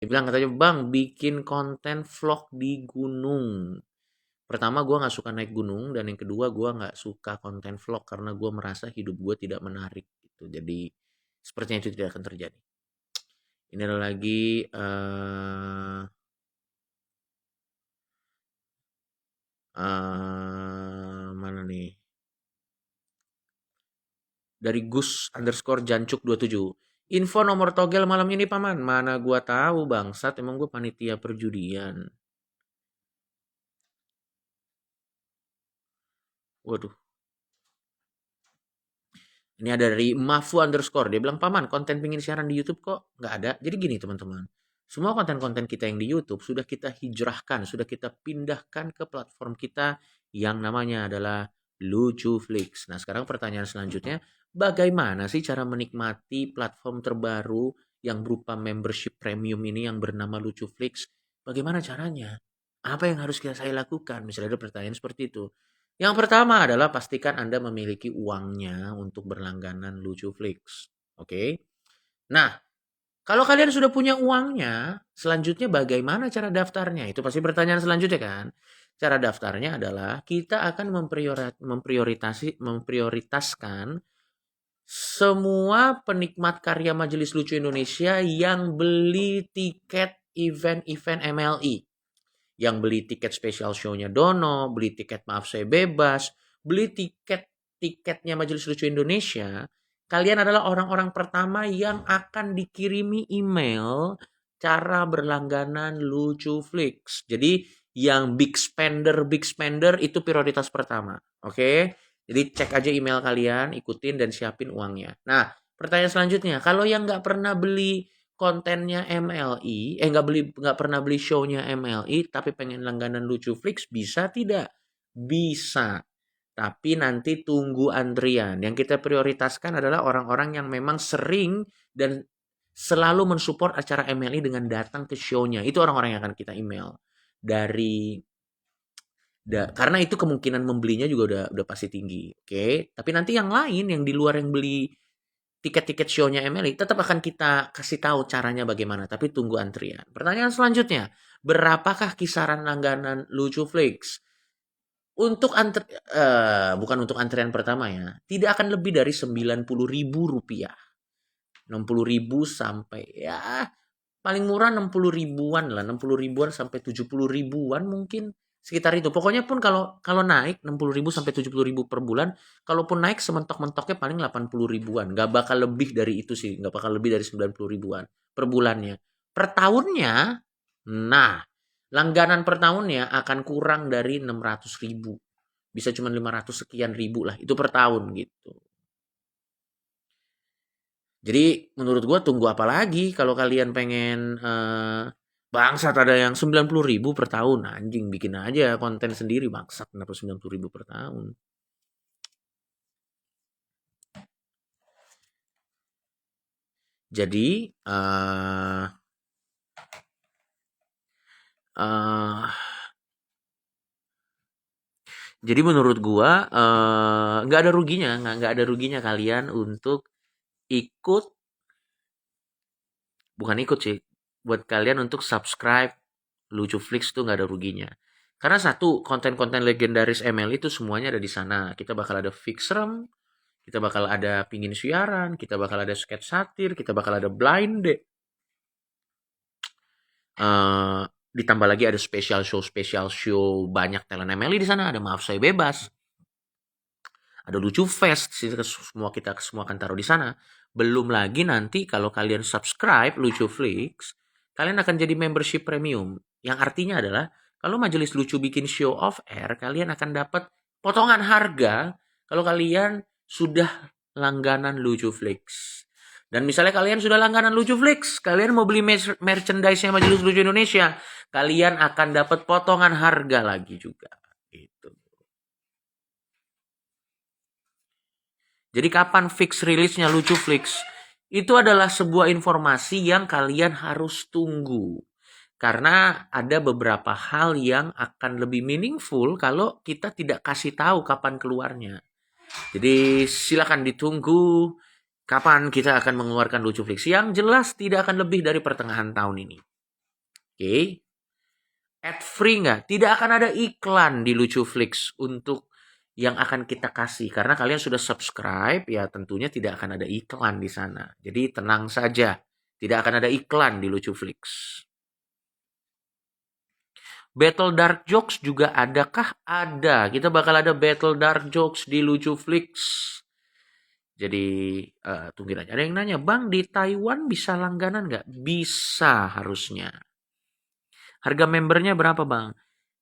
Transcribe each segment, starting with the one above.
bilang katanya, "Bang, bikin konten vlog di gunung." Pertama, gue nggak suka naik gunung, dan yang kedua, gue nggak suka konten vlog karena gue merasa hidup gue tidak menarik gitu. Jadi sepertinya itu tidak akan terjadi. Ini ada lagi mana nih? Dari Gus_Jancuk 27. Info nomor togel malam ini paman. Mana gua tahu bangsat, emang gua panitia perjudian. Waduh. Ini ada dari Mafu_. Dia bilang, paman, konten pingin siaran di YouTube kok nggak ada. Jadi gini teman-teman. Semua konten-konten kita yang di YouTube sudah kita hijrahkan, sudah kita pindahkan ke platform kita yang namanya adalah Lucuflix. Nah, sekarang pertanyaan selanjutnya, bagaimana sih cara menikmati platform terbaru yang berupa membership premium ini yang bernama Lucuflix? Bagaimana caranya? Apa yang harus saya lakukan? Misalnya ada pertanyaan seperti itu. Yang pertama adalah pastikan Anda memiliki uangnya untuk berlangganan Lucuflix. Oke. Nah, kalau kalian sudah punya uangnya, selanjutnya bagaimana cara daftarnya? Itu pasti pertanyaan selanjutnya kan. Cara daftarnya adalah kita akan memprioritaskan semua penikmat karya Majelis Lucu Indonesia yang beli tiket event-event MLI. Yang beli tiket spesial show-nya Dono, beli tiket Maaf Saya Bebas, beli tiketnya Majelis Lucu Indonesia, kalian adalah orang-orang pertama yang akan dikirimi email cara berlangganan Lucuflix. Jadi yang big spender itu prioritas pertama. Oke? Jadi cek aja email kalian, ikutin dan siapin uangnya. Nah, pertanyaan selanjutnya, kalau yang nggak pernah beli kontennya MLI, nggak pernah beli show-nya MLI, tapi pengen langganan Lucuflix, bisa tidak? Bisa. Tapi nanti tunggu antrian. Yang kita prioritaskan adalah orang-orang yang memang sering dan selalu mensupport acara MLI dengan datang ke show-nya. Itu orang-orang yang akan kita email. Karena itu kemungkinan membelinya juga udah pasti tinggi. Oke. Tapi nanti yang lain, yang di luar yang beli tiket-tiket show-nya Emily, tetap akan kita kasih tahu caranya bagaimana, tapi tunggu antrian. Pertanyaan selanjutnya, berapakah kisaran langganan Lucuflix? Untuk bukan untuk antrian pertama ya, tidak akan lebih dari Rp90.000. 60.000 sampai ya paling murah 60 ribuan lah, 60 ribuan sampai 70 ribuan mungkin, sekitar itu. Pokoknya pun kalau kalau naik 60 ribu sampai 70 ribu per bulan, kalaupun naik sementok-mentoknya paling 80 ribuan. Gak bakal lebih dari itu sih, gak bakal lebih dari 90 ribuan per bulannya. Per tahunnya, nah, langganan per tahunnya akan kurang dari 600 ribu. Bisa cuma 500 sekian ribu lah, itu per tahun gitu. Jadi menurut gua tunggu apa lagi kalau kalian pengen bangsat ada yang 90.000 per tahun, anjing bikin aja konten sendiri bangsat, kenapa 90.000 per tahun. Jadi eh jadi menurut gua nggak ada ruginya, nggak ada ruginya kalian untuk ikut, bukan ikut sih, buat kalian untuk subscribe Lucuflix tuh nggak ada ruginya. Karena satu, konten-konten legendaris ML itu semuanya ada di sana. Kita bakal ada fix room, kita bakal ada pingin siaran, kita bakal ada sketch satir, kita bakal ada blind date. Ditambah lagi ada special show banyak talent ML di sana, ada Maaf Saya Bebas, ada Lucu Fest, kita semua akan taruh di sana. Belum lagi nanti kalau kalian subscribe Lucuflix, kalian akan jadi membership premium. Yang artinya adalah kalau Majelis Lucu bikin show off air, kalian akan dapat potongan harga kalau kalian sudah langganan Lucuflix. Dan misalnya kalian sudah langganan Lucuflix, kalian mau beli merchandise-nya Majelis Lucu Indonesia, kalian akan dapat potongan harga lagi juga. Gitu. Jadi kapan fix rilisnya Lucuflix? Itu adalah sebuah informasi yang kalian harus tunggu. Karena ada beberapa hal yang akan lebih meaningful kalau kita tidak kasih tahu kapan keluarnya. Jadi silakan ditunggu kapan kita akan mengeluarkan Lucuflix. Yang jelas tidak akan lebih dari pertengahan tahun ini. Oke. Ad free nggak? Tidak akan ada iklan di Lucuflix untuk yang akan kita kasih. Karena kalian sudah subscribe, ya tentunya tidak akan ada iklan di sana. Jadi tenang saja. Tidak akan ada iklan di Lucuflix. Battle Dark Jokes juga adakah? Ada. Kita bakal ada Battle Dark Jokes di Lucuflix. Jadi tungguin aja. Ada yang nanya, Bang di Taiwan bisa langganan nggak? Bisa harusnya. Harga membernya berapa Bang?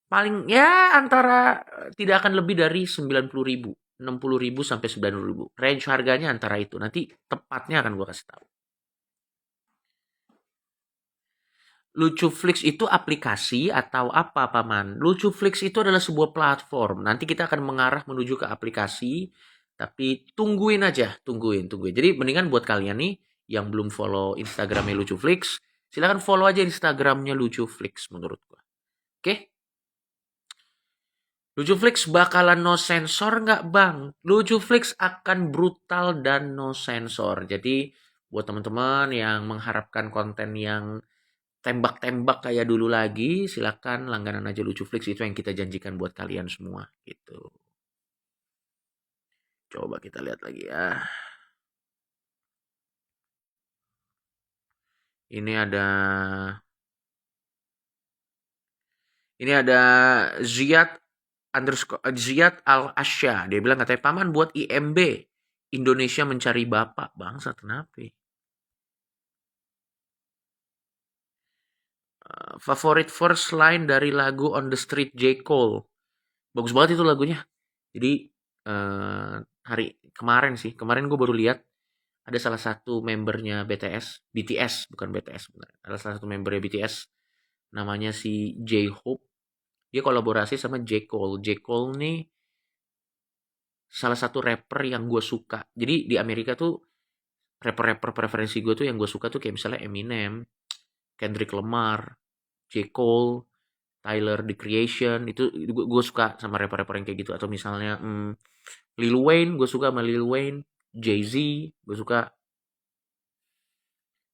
Paling ya antara tidak akan lebih dari 90.000. 60.000 sampai 90.000. Range harganya antara itu. Nanti tepatnya akan gue kasih tahu. Lucuflix itu aplikasi atau apa Paman? Lucuflix itu adalah sebuah platform. Nanti kita akan mengarah menuju ke aplikasi. Tapi tungguin aja, tungguin. Jadi mendingan buat kalian nih yang belum follow Instagramnya Lucuflix, silahkan follow aja Instagramnya Lucuflix menurut gua. Oke? Lucuflix bakalan no sensor nggak Bang? Lucuflix akan brutal dan no sensor. Jadi buat teman-teman yang mengharapkan konten yang tembak-tembak kayak dulu lagi, silakan langganan aja Lucuflix, itu yang kita janjikan buat kalian semua gitu. Coba kita lihat lagi ya. Ini ada Ziad Al Asya. Dia bilang katanya Paman buat IMB Indonesia mencari bapak. Bangsa kenapa? Favorit first line dari lagu On the Street J. Cole. Bagus banget itu lagunya. Jadi hari kemarin gue baru lihat ada salah satu membernya BTS bukan BTS benar. Ada salah satu membernya BTS namanya si J-Hope. Dia kolaborasi sama J. Cole. J. Cole nih salah satu rapper yang gue suka. Jadi di Amerika tuh rapper-rapper preferensi gue tuh yang gue suka tuh kayak misalnya Eminem, Kendrick Lamar, J. Cole, Tyler The Creation, itu gue suka sama rapper-rapper yang kayak gitu. Atau misalnya Lil Wayne, gue suka sama Lil Wayne, Jay-Z, gue suka,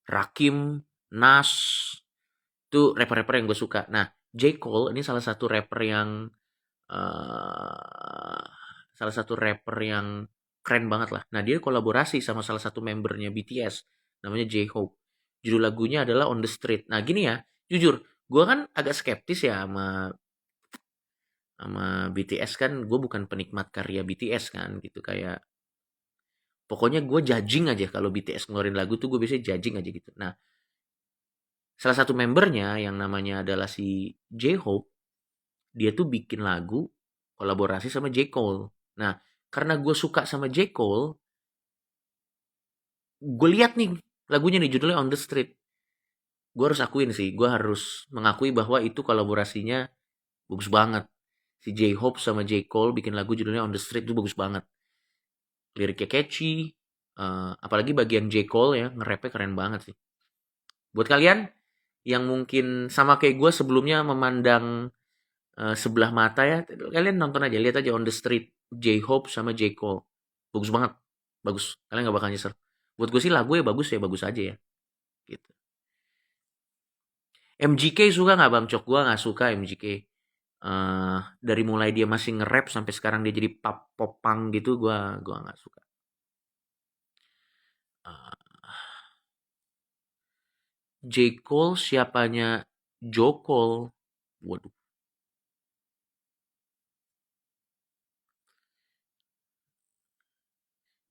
Rakim, Nas, itu rapper-rapper yang gue suka. Nah, J. Cole ini salah satu rapper yang keren banget lah. Nah, dia kolaborasi sama salah satu membernya BTS, namanya J-Hope. Judul lagunya adalah On the Street. Nah, gini ya, jujur, gue kan agak skeptis ya sama BTS kan. Gue bukan penikmat karya BTS kan, gitu kayak. Pokoknya gue judging aja kalau BTS ngeluarin lagu tuh gue biasanya judging aja gitu. Nah, salah satu membernya yang namanya adalah si J-Hope, dia tuh bikin lagu kolaborasi sama J. Cole. Nah, karena gue suka sama J. Cole, gue lihat nih lagunya nih judulnya On the Street. Gue harus akuin sih, gue harus mengakui bahwa itu kolaborasinya bagus banget. Si J-Hope sama J. Cole bikin lagu judulnya On the Street itu bagus banget. Liriknya catchy, apalagi bagian J. Cole ya, nge-rapnya keren banget sih. Buat kalian yang mungkin sama kayak gue sebelumnya memandang sebelah mata ya, kalian nonton aja, lihat aja On the Street J-Hope sama J. Cole. Bagus banget, bagus. Kalian gak bakal nyesel. Buat gue sih lagu ya bagus aja ya. Gitu. MGK suka nggak Bang Cok? Gue nggak suka MGK. Dari mulai dia masih nge-rap sampai sekarang dia jadi popang gitu, gue nggak suka. J. Cole siapanya Jokol? Waduh.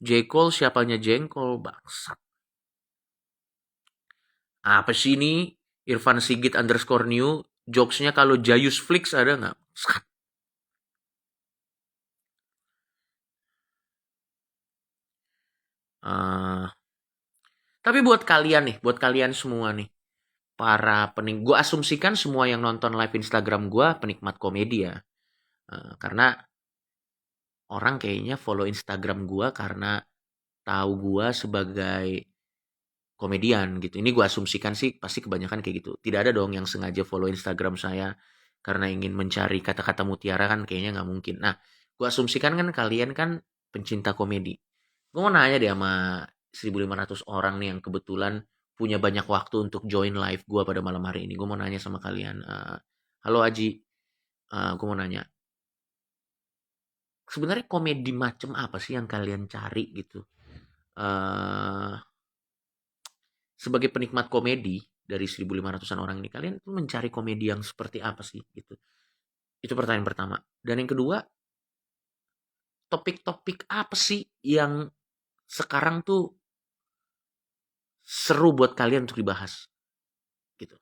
J. Cole siapanya Jengkol? Bangsat. Apa sih ini? Irfan Sigit _new. Jokesnya kalau Jayus Flix ada nggak? Tapi buat kalian nih, buat kalian semua nih, para gue asumsikan semua yang nonton live Instagram gue penikmat komedi ya. Karena orang kayaknya follow Instagram gue karena tahu gue sebagai komedian gitu. Ini gue asumsikan sih pasti kebanyakan kayak gitu. Tidak ada dong yang sengaja follow Instagram saya karena ingin mencari kata-kata mutiara, kan kayaknya nggak mungkin. Nah, gue asumsikan kan kalian kan pencinta komedi. Gue mau nanya deh sama 1.500 orang nih yang kebetulan punya banyak waktu untuk join live gue pada malam hari ini. Gue mau nanya sama kalian. Halo Aji, gue mau nanya. Sebenarnya komedi macam apa sih yang kalian cari gitu? eh Sebagai penikmat komedi dari 1.500-an orang ini, kalian tuh mencari komedi yang seperti apa sih gitu? Itu pertanyaan pertama. Dan yang kedua, topik-topik apa sih yang sekarang tuh seru buat kalian untuk dibahas gitu?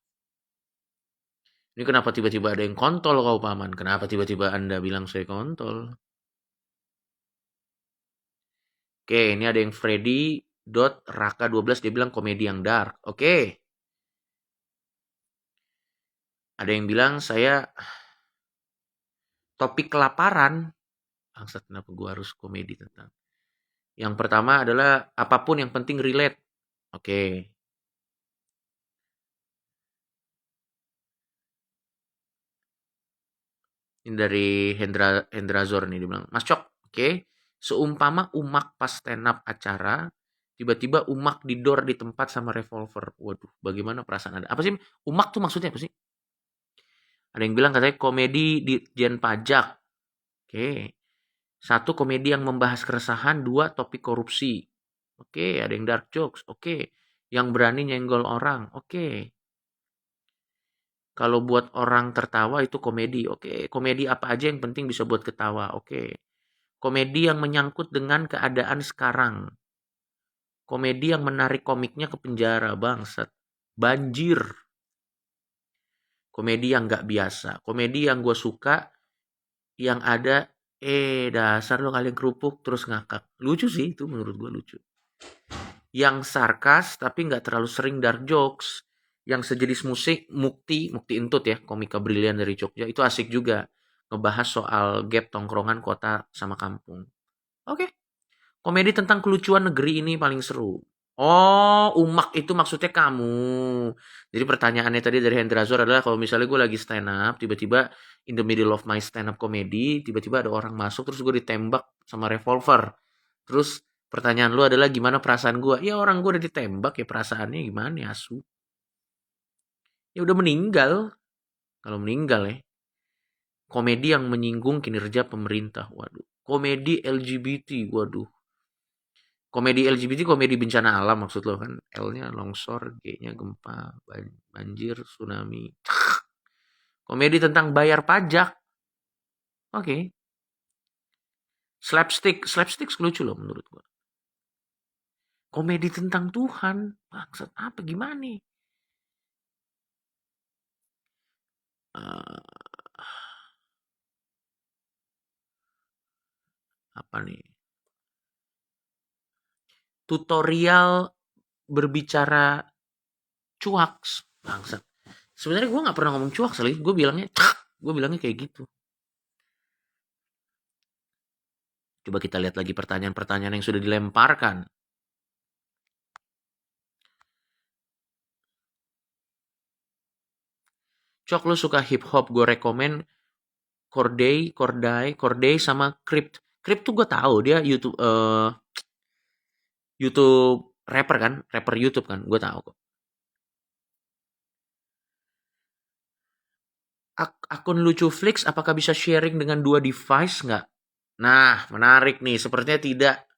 Ini kenapa tiba-tiba ada yang kontol kau paman? Kenapa tiba-tiba Anda bilang saya kontol? Oke, ini ada yang Freddy Raka 12, dia bilang komedi yang dark. Oke. Ada yang bilang saya topik kelaparan. Bangsat, kenapa gua harus komedi tentang? Yang pertama adalah apapun yang penting relate. Oke. Ini dari Hendra Zor nih, dia bilang, Mas Cok, oke. Seumpama Umak pas stand up acara, tiba-tiba Umak didor di tempat sama revolver. Waduh, bagaimana perasaan Anda? Apa sih Umak tuh maksudnya apa sih? Ada yang bilang katanya komedi di Jen Pajak. Oke. Satu, komedi yang membahas keresahan. Dua, topik korupsi. Oke, ada yang dark jokes. Oke. Yang berani nyenggol orang. Oke. Kalau buat orang tertawa itu komedi. Oke. Komedi apa aja yang penting bisa buat ketawa. Oke. Komedi yang menyangkut dengan keadaan sekarang. Komedi yang menarik komiknya ke penjara. Bangsat. Banjir. Komedi yang gak biasa. Komedi yang gue suka. Yang ada, dasar lo kalian kerupuk terus ngakak. Lucu sih itu, menurut gue lucu. Yang sarkas tapi nggak terlalu sering dark jokes. Yang sejenis musik, Mukti Intut ya, komika brilian dari Jogja, itu asik juga. Ngebahas soal gap tongkrongan kota sama kampung. Oke. Komedi tentang kelucuan negeri ini paling seru. Oh, Umak itu maksudnya kamu. Jadi pertanyaannya tadi dari Hendra Zor adalah, kalau misalnya gue lagi stand up, tiba-tiba in the middle of my stand up comedy, tiba-tiba ada orang masuk, terus gue ditembak sama revolver. Terus pertanyaan lu adalah gimana perasaan gue? Ya orang gue udah ditembak, ya perasaannya gimana ya, asu? Ya udah meninggal. Kalau meninggal ya. Komedi yang menyinggung kinerja pemerintah. Waduh. Komedi LGBT. Waduh. Komedi LGBT, komedi bencana alam maksud lo kan? L-nya longsor, G-nya gempa, banjir, tsunami. Komedi tentang bayar pajak. Oke. Slapstick lucu loh menurut gua. Komedi tentang Tuhan. Maksud apa gimana nih? Eh, apa nih? Tutorial berbicara cuaks. Bangsat. Sebenarnya gue nggak pernah ngomong cuaks kali. Gue bilangnya kayak gitu. Coba kita lihat lagi pertanyaan-pertanyaan yang sudah dilemparkan. Cok, lu suka hip hop? Gue rekomen Corday sama Crypt. Crypt tuh gue tahu dia YouTube rapper kan, rapper YouTube kan, gue tahu kok. Akun lucu Flix, apakah bisa sharing dengan dua device nggak? Nah, menarik nih. Sepertinya tidak.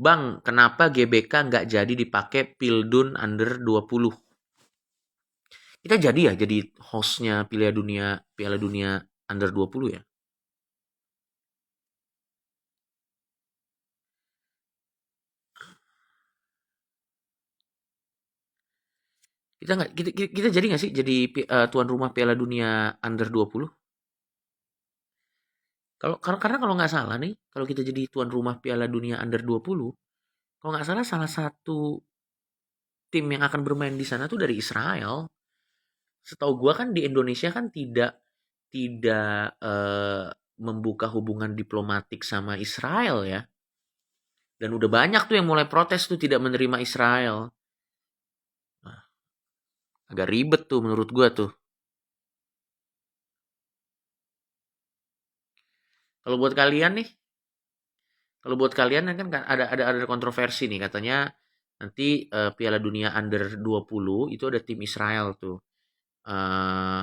Bang, kenapa GBK nggak jadi dipakai Pildun under 20? Kita jadi ya jadi hostnya Piala Dunia under 20 ya. Kita jadi nggak sih jadi tuan rumah Piala Dunia under 20? Karena kalau nggak salah nih, kalau kita jadi tuan rumah Piala Dunia under 20, kalau nggak salah salah satu tim yang akan bermain di sana tuh dari Israel. Setahu gua kan di Indonesia kan tidak tidak membuka hubungan diplomatik sama Israel ya. Dan udah banyak tuh yang mulai protes tuh tidak menerima Israel. Nah, agak ribet tuh menurut gua tuh. Kalau buat kalian nih, Kalau buat kalian kan ada kontroversi nih katanya nanti Piala Dunia Under 20 itu ada tim Israel tuh. Eh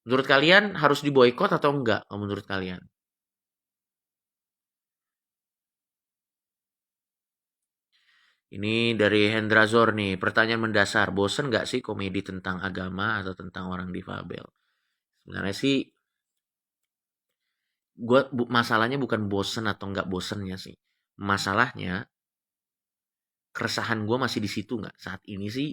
menurut kalian harus diboikot atau enggak? Kalau menurut kalian? Ini dari Hendra Zor nih, pertanyaan mendasar. Bosen nggak sih komedi tentang agama atau tentang orang difabel? Sebenarnya sih, masalahnya bukan bosen atau nggak bosennya sih. Masalahnya, keresahan gue masih di situ nggak? Saat ini sih,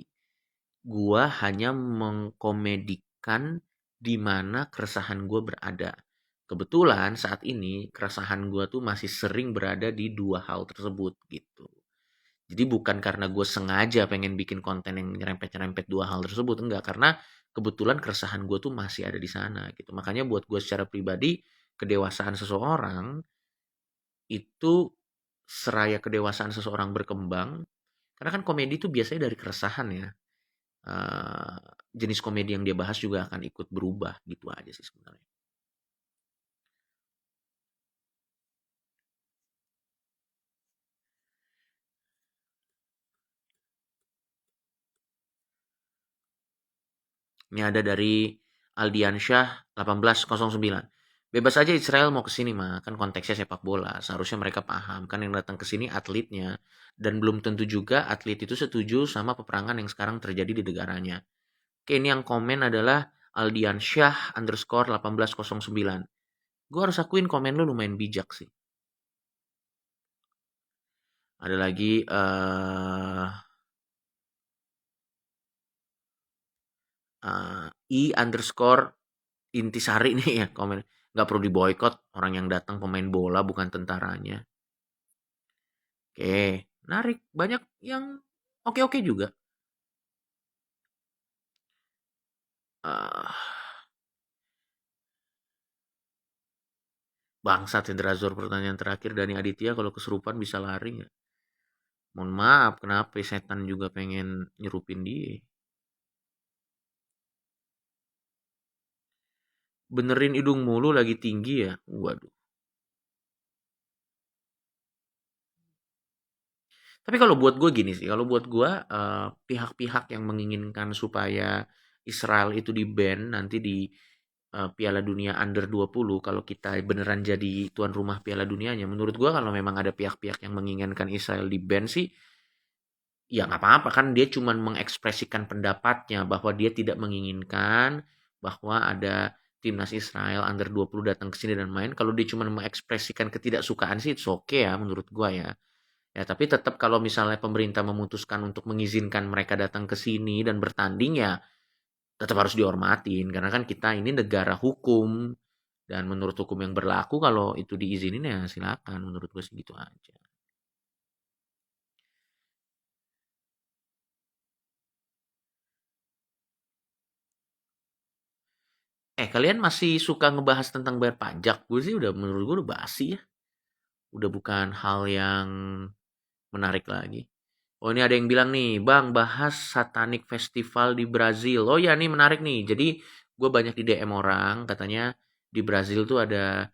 gue hanya mengkomedikan di mana keresahan gue berada. Kebetulan saat ini keresahan gue tuh masih sering berada di dua hal tersebut gitu. Jadi bukan karena gue sengaja pengen bikin konten yang nyerempet-nyerempet dua hal tersebut, enggak. Karena kebetulan keresahan gue tuh masih ada di sana gitu. Makanya buat gue secara pribadi, kedewasaan seseorang itu seraya kedewasaan seseorang berkembang. Karena kan komedi itu biasanya dari keresahan ya. Eh, jenis komedi yang dia bahas juga akan ikut berubah gitu aja sih sebenarnya. Ini ada dari Aldiansyah 1809. Bebas aja Israel mau ke sini mah, kan konteksnya sepak bola. Seharusnya mereka paham kan yang datang ke sini atletnya dan belum tentu juga atlet itu setuju sama peperangan yang sekarang terjadi di negaranya. Oke, ini yang komen adalah Aldiansyah underscore 1809. Gue harus akuin komen lu lumayan bijak sih. Ada lagi I underscore Intisari nih ya komen. Nggak perlu diboykot orang yang datang pemain bola bukan tentaranya. Oke, menarik. Banyak yang oke-oke juga. Ah, bangsat Hendrazor pertanyaan terakhir Dani Aditya kalau kesurupan bisa lari nggak? Mohon maaf, kenapa setan juga pengen nyerupin dia? Benerin hidung mulu lagi tinggi ya? Waduh. Tapi kalau buat gue gini sih, kalau buat gue pihak-pihak yang menginginkan supaya Israel itu di-ban nanti di Piala Dunia Under 20 kalau kita beneran jadi tuan rumah Piala Dunianya. Menurut gue kalau memang ada pihak-pihak yang menginginkan Israel di-ban sih, ya nggak apa-apa kan dia cuma mengekspresikan pendapatnya bahwa dia tidak menginginkan bahwa ada timnas Israel Under 20 datang ke sini dan main. Kalau dia cuma mengekspresikan ketidaksukaan sih, it's okay ya menurut gue ya. Ya, tapi tetap kalau misalnya pemerintah memutuskan untuk mengizinkan mereka datang ke sini dan bertanding ya tetap harus dihormatin karena kan kita ini negara hukum dan menurut hukum yang berlaku kalau itu diizinin ya silakan menurut gue sih gitu aja. Kalian masih suka ngebahas tentang bayar pajak? Gue sih udah menurut gue udah basi ya. Udah bukan hal yang menarik lagi. Oh ini ada yang bilang nih, Bang bahas Satanic Festival di Brazil. Oh ya nih menarik nih. Jadi gue banyak di DM orang katanya di Brazil tuh ada